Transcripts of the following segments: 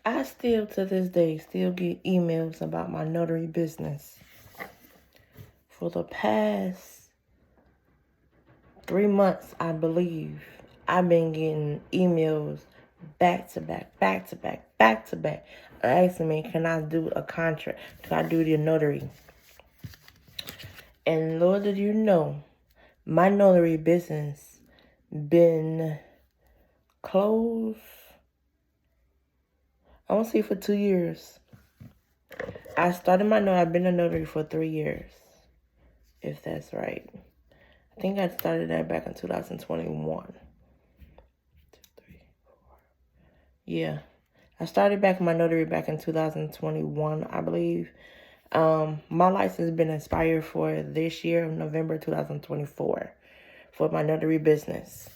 I still, to this day, still get emails about my notary business. For the past 3 months, I believe, I've been getting emails back to back, asking me, can I do a contract? Can I do the notary? And Lord, did you know, my notary business been closed, I want to say for 2 years. I've been a notary for 3 years, if that's right. I think I started that back in 2021. Yeah. I started back my notary back in 2021, I believe. My license has been expired for this year, November 2024, for my notary business.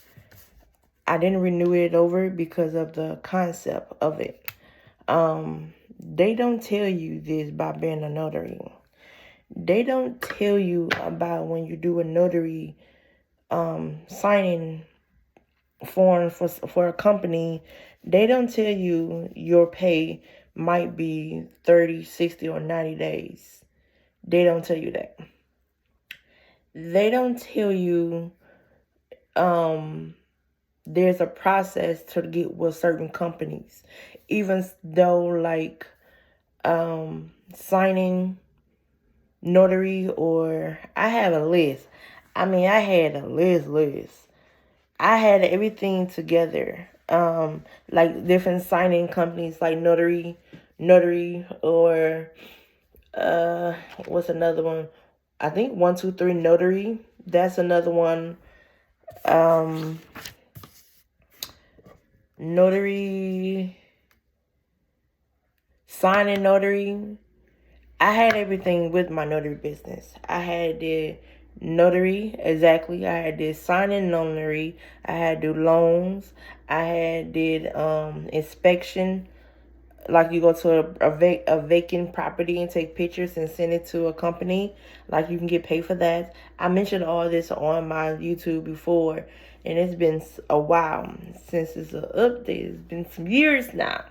I didn't renew it over because of the concept of it. They don't tell you this by being a notary. They don't tell you about when you do a notary signing form for a company. They don't tell you your pay might be 30, 60, or 90 days. They don't tell you that. They don't tell you there's a process to get with certain companies. Even though like signing notary, or I have a list. I had a list. I had everything together. Like different signing companies like Notary, or what's another one? I think 123 Notary. That's another one. Notary, signing notary. I had everything with my notary business. I had the notary, exactly. I had did signing notary. I had do loans. I had did inspection. Like you go to a vacant property and take pictures and send it to a company. Like you can get paid for that. I mentioned all this on my YouTube before, and it's been a while since it's an update. It's been some years now.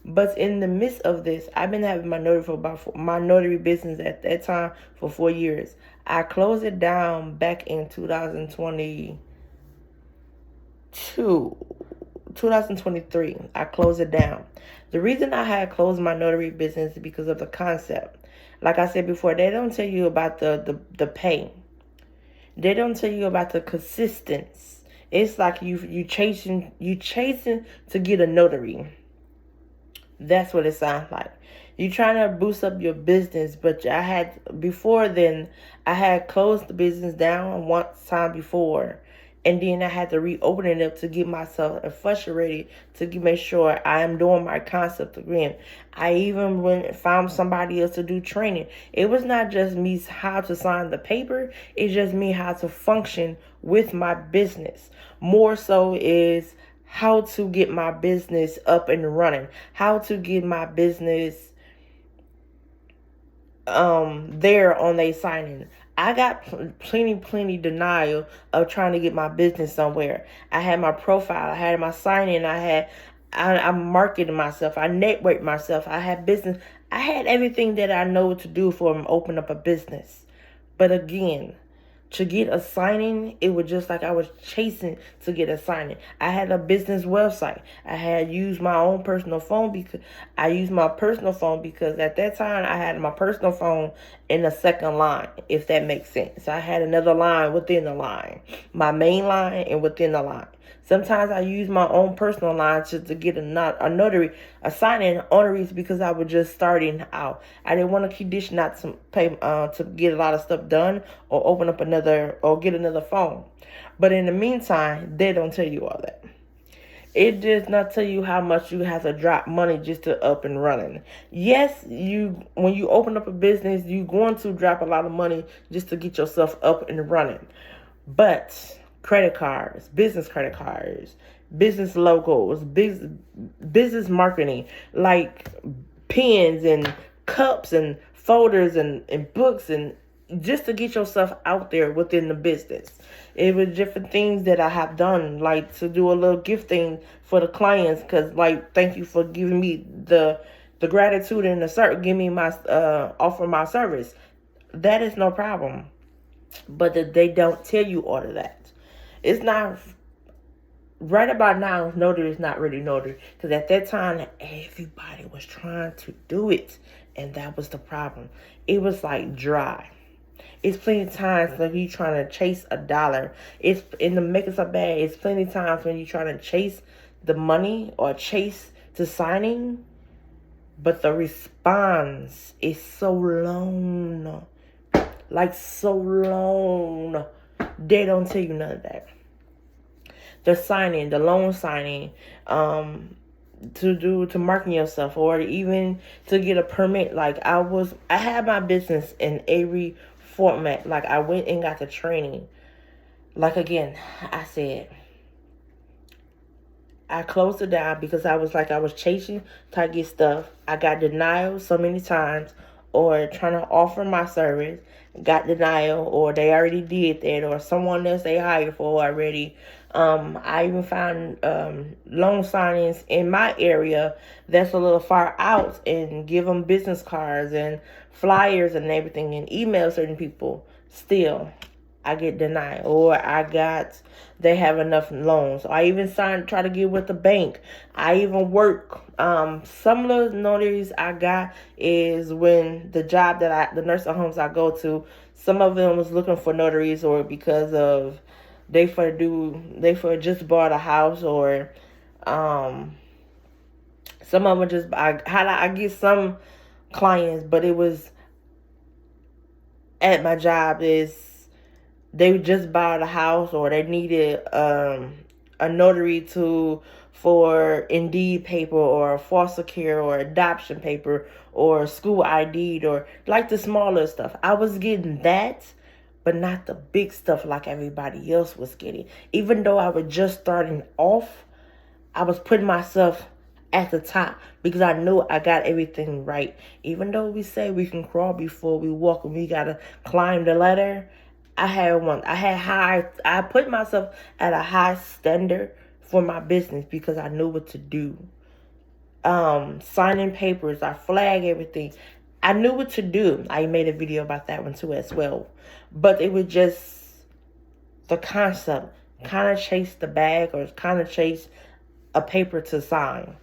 But in the midst of this, I've been having my notary business at that time for 4 years. I closed it down back in 2023. I closed it down. The reason I had closed my notary business is because of the concept. Like I said before, they don't tell you about the pay. They don't tell you about the consistency. It's like you chasing to get a notary. That's what it sounds like. You're trying to boost up your business, but before then, I had closed the business down one time before, and then I had to reopen it up to get myself frustrated to make sure I am doing my concept again. I even went and found somebody else to do training. It was not just me how to sign the paper. It's just me how to function with my business. More so is how to get my business up and running, how to get my business there on they signing. I got plenty denial of trying to get my business somewhere. I had my profile, I had my signing, I marketed myself, I networked myself, I had business, I had everything that I know to do for open up a business. But again, to get a signing, it was just like I was chasing to get a signing. I had a business website. I had used my own personal phone because at that time I had my personal phone in the second line, if that makes sense. So I had another line within the line, my main line and within the line. Sometimes I use my own personal line to get a notary, a signing honoraries because I was just starting out. I didn't want to keep dishing out some pay to get a lot of stuff done or open up or get another phone. But in the meantime, they don't tell you all that. It does not tell you how much you have to drop money just to up and running. Yes, when you open up a business, you're going to drop a lot of money just to get yourself up and running. But credit cards, business credit cards, business logos, business marketing, like pens and cups and folders and books, and just to get yourself out there within the business. It was different things that I have done, like to do a little gifting for the clients, cause like thank you for giving me the gratitude and the give me my offer my service. That is no problem, but they don't tell you all of that. It's not right about now. Notary is not really notary, because at that time everybody was trying to do it, and that was the problem. It was like dry. It's plenty of times when you trying to chase a dollar. It's in the makers up bad. It's plenty of times when you trying to chase the money or chase the signing, but the response is so long, like so long. They don't tell you none of that. The signing, the loan signing, to market yourself, or even to get a permit. Like I had my business in every format. Like I went and got the training. Like again, I said, I closed it down because I was chasing to get stuff. I got denial so many times, or trying to offer my service, got denial, or they already did that, or someone else they hired for already. I even found loan signings in my area that's a little far out, and give them business cards and flyers and everything, and email certain people. Still, I get denied, or they have enough loans. I even try to get with the bank. I even work. Some of the notaries I got is when the job the nursing homes I go to, some of them was looking for notaries, or because of they for just bought a house, or some of them just I get some clients, but it was at my job is they just bought a house, or they needed a notary for Indeed paper, or foster care, or adoption paper, or school ID, or like the smaller stuff. I was getting that, but not the big stuff like everybody else was getting. Even though I was just starting off, I was putting myself at the top because I knew I got everything right. Even though we say we can crawl before we walk, and we gotta climb the ladder, I put myself at a high standard for my business because I knew what to do. Signing papers, I flag everything. I knew what to do. I made a video about that one too as well. But it was just the concept. Kind of chase the bag, or kind of chase a paper to sign.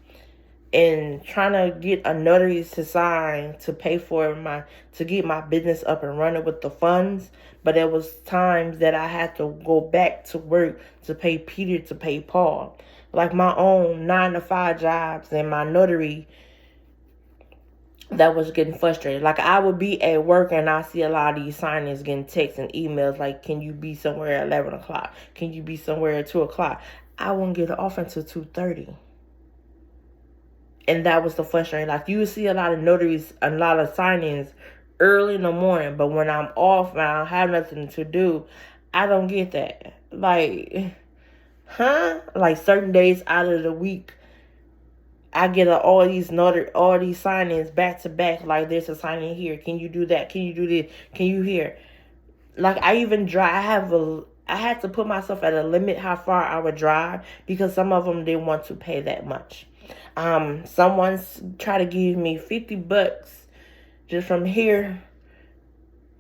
And trying to get a notary to sign to pay for to get my business up and running with the funds. But there was times that I had to go back to work to pay Peter, to pay Paul. Like my own 9-to-5 jobs and my notary, that was getting frustrated. Like I would be at work and I see a lot of these signings getting texts and emails like, can you be somewhere at 11 o'clock? Can you be somewhere at 2 o'clock? I wouldn't get it off until 2:30. And that was the frustrating. Like you see a lot of notaries, a lot of signings early in the morning, but when I'm off and I don't have nothing to do, I don't get that. Like, huh? Like certain days out of the week, I get all these signings back to back. Like there's a signing here. Can you do that? Can you do this? Can you hear? Like I even drive. I had to put myself at a limit how far I would drive because some of them didn't want to pay that much. Someone's tried to give me $50 just from here,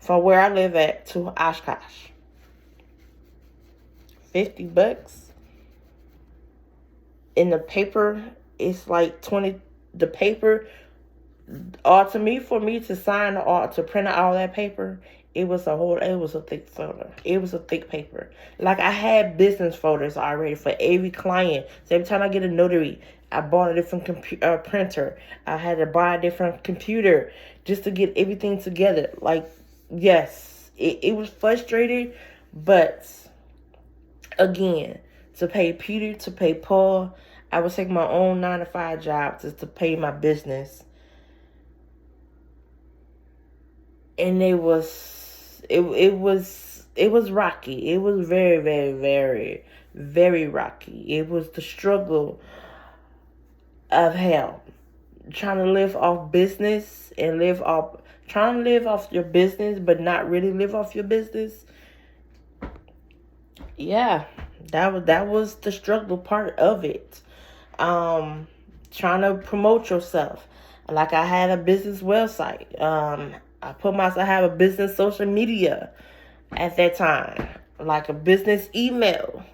from where I live at to Oshkosh. $50 in the paper. It's like 20. The paper, to me, for me to sign to print out all that paper, it was a thick folder. It was a thick paper. Like I had business folders already for every client. So every time I get a notary, I bought a different printer. I had to buy a different computer just to get everything together. Like, yes, it was frustrating, but again, to pay Peter, to pay Paul, I would take my own 9-to-5 job just to pay my business. And it was rocky. It was very, very, very, very rocky. It was the struggle of hell. Trying to live off business and trying to live off your business, but not really live off your business. Yeah, that was the struggle part of it. Um, Trying to promote yourself. Like I had a business website. I have a business social media at that time, like a business email.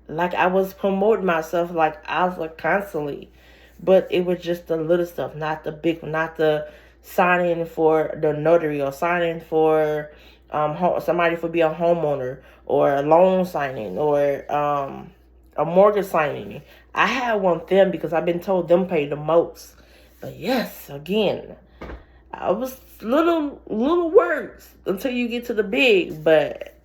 Like I was promoting myself, like I was like constantly, but it was just the little stuff, not the big, not the signing for the notary or signing for somebody for be a homeowner or a loan signing or a mortgage signing. I had one them because I've been told them pay the most. But yes, again, I was little words until you get to the big, but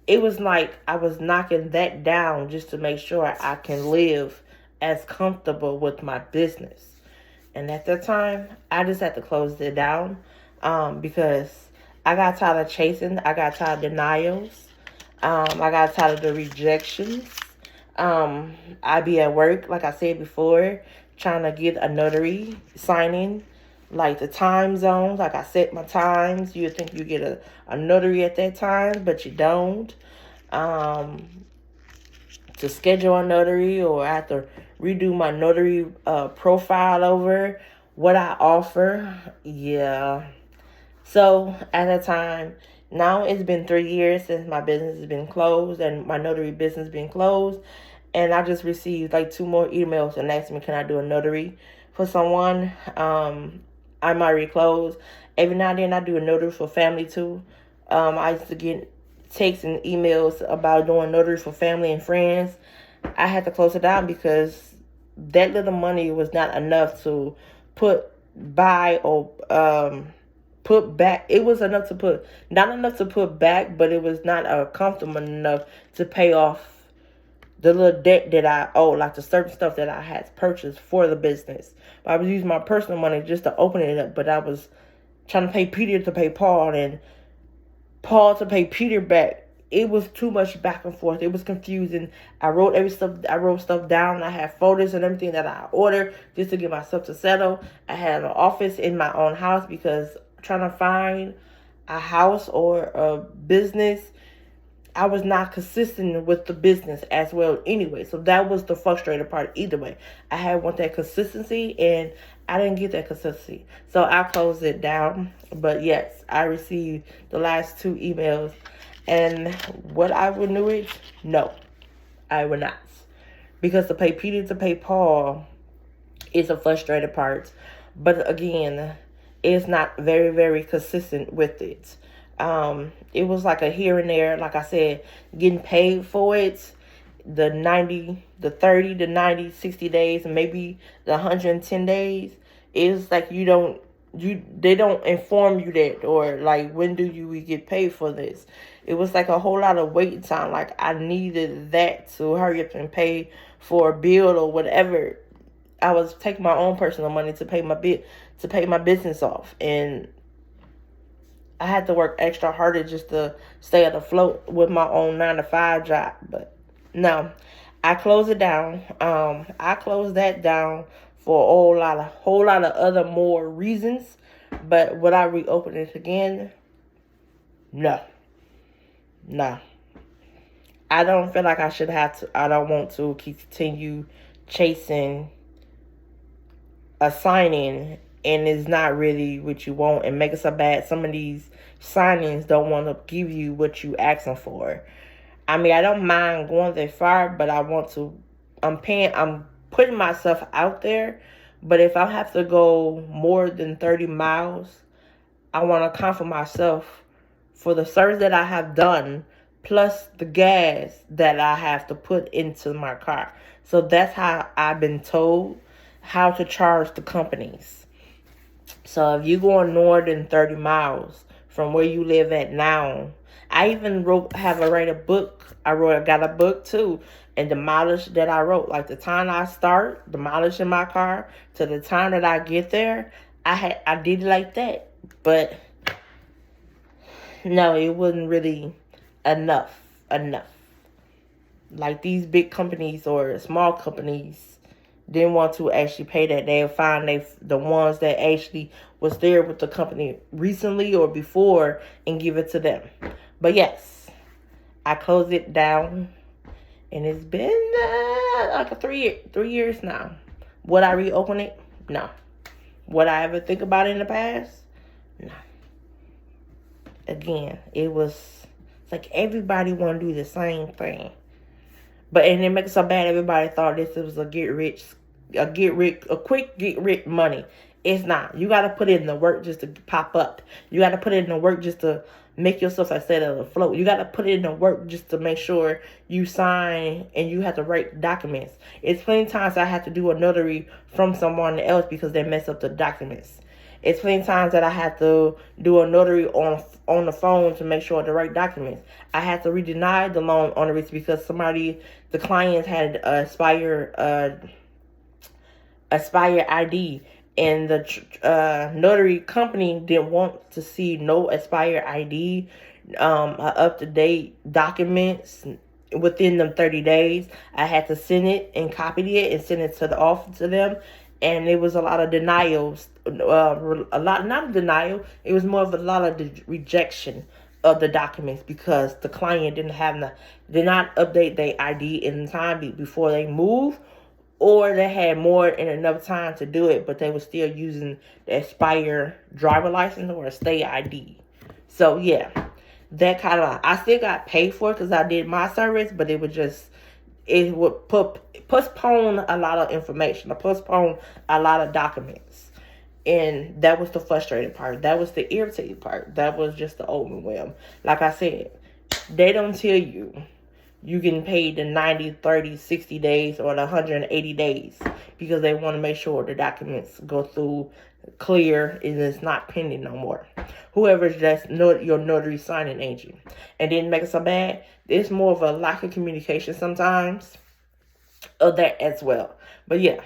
it was like I was knocking that down just to make sure I can live as comfortable with my business. And at that time, I just had to close it down because I got tired of chasing. I got tired of denials. I got tired of the rejections. I be at work, like I said before, trying to get a notary signing, like the time zones. Like I set my times. You think you get a notary at that time, but you don't. Um, to schedule a notary, or I have to redo my notary profile over what I offer. Yeah. So at that time, now it's been 3 years since my business has been closed and my notary business been closed. And I just received like 2 more emails and asked me, can I do a notary for someone? I'm already closed. Every now and then I do a notary for family too. I used to get texts and emails about doing notary for family and friends. I had to close it down because that little money was not enough to put by or put back. It was enough to put, not enough to put back, but it was not comfortable enough to pay off the little debt that I owe, like the certain stuff that I had purchased for the business. But I was using my personal money just to open it up, but I was trying to pay Peter to pay Paul and Paul to pay Peter back. It was too much back and forth. It was confusing. I wrote stuff down. I had folders and everything that I ordered just to get myself to settle. I had an office in my own house because trying to find a house or a business, I was not consistent with the business as well anyway. So that was the frustrating part either way. I had want that consistency and I didn't get that consistency. So I closed it down. But yes, I received the last 2 emails. And would I renew it? No, I would not. Because to pay Peter to pay Paul is a frustrating part. But again, it's not very, very consistent with it. It was like a here and there, like I said, getting paid for it, the 90, the 30, the 90, 60 days, and maybe the 110 days. It's like they don't inform you that, or like, when do we get paid for this? It was like a whole lot of waiting time. Like I needed that to hurry up and pay for a bill or whatever. I was taking my own personal money to pay my business off, and I had to work extra harder just to stay afloat with my own 9 to 5 job. But no, I closed it down. I closed that down for a whole lot of other more reasons. But would I reopen it again? No, no. I don't feel like I should have to. I don't want to continue chasing a signing and it's not really what you want and make it so bad. Some of these signings don't want to give you what you asking for. I mean, I don't mind going that far, but I'm putting myself out there. But if I have to go more than 30 miles, I want to comfort myself for the service that I have done, plus the gas that I have to put into my car. So that's how I've been told how to charge the companies. So if you're going more than 30 miles from where you live at now, I even write a book. Got a book too. And the mileage that I wrote, like the time I start, the mileage in my car, to the time that I get there, I did it like that. But no, it wasn't really enough. Like these big companies or small companies didn't want to actually pay that. They'll find the ones that actually was there with the company recently or before and give it to them. But yes, I closed it down, and it's been like a 3 years now. Would I reopen it? No. Would I ever think about it in the past? No. Again, it's like everybody want to do the same thing. And it makes it so bad. Everybody thought this was a quick get rich money. It's not. You got to put in the work just to pop up. You got to put in the work just to make yourself, I said, afloat. You got to put in the work just to make sure you sign and you have the right documents. It's plenty of times I have to do a notary from someone else because they mess up the documents. It's plenty of times that I have to do a notary on the phone to make sure the right documents. I had to re-deny the loan on the risk because the client had Aspire ID, and the notary company didn't want to see no Aspire ID, up-to-date documents within them 30 days. I had to send it and copy it and send it to the office to them. And it was a lot of denials, not denial. It was more of a lot of rejection of the documents because the client did not update their ID in time before they moved, or they had more and enough time to do it, but they were still using the Aspire driver license or a state ID. So yeah, that kind of, I still got paid for it because I did my service, but it would postpone a lot of information, or postpone a lot of documents. And that was the frustrating part. That was the irritating part. That was just the overwhelm. Like I said, they don't tell you getting paid the 90, 30, 60 days or the 180 days because they want to make sure the documents go through clear and it's not pending no more. Whoever's just your notary signing agent. And then make it so bad, there's more of a lack of communication sometimes of that as well. But yeah,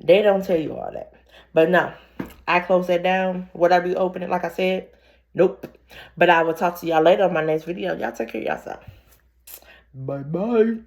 they don't tell you all that. But no, I closed that down. Would I be opening like I said? Nope. But I will talk to y'all later on my next video. Y'all take care of yourself. Bye-bye.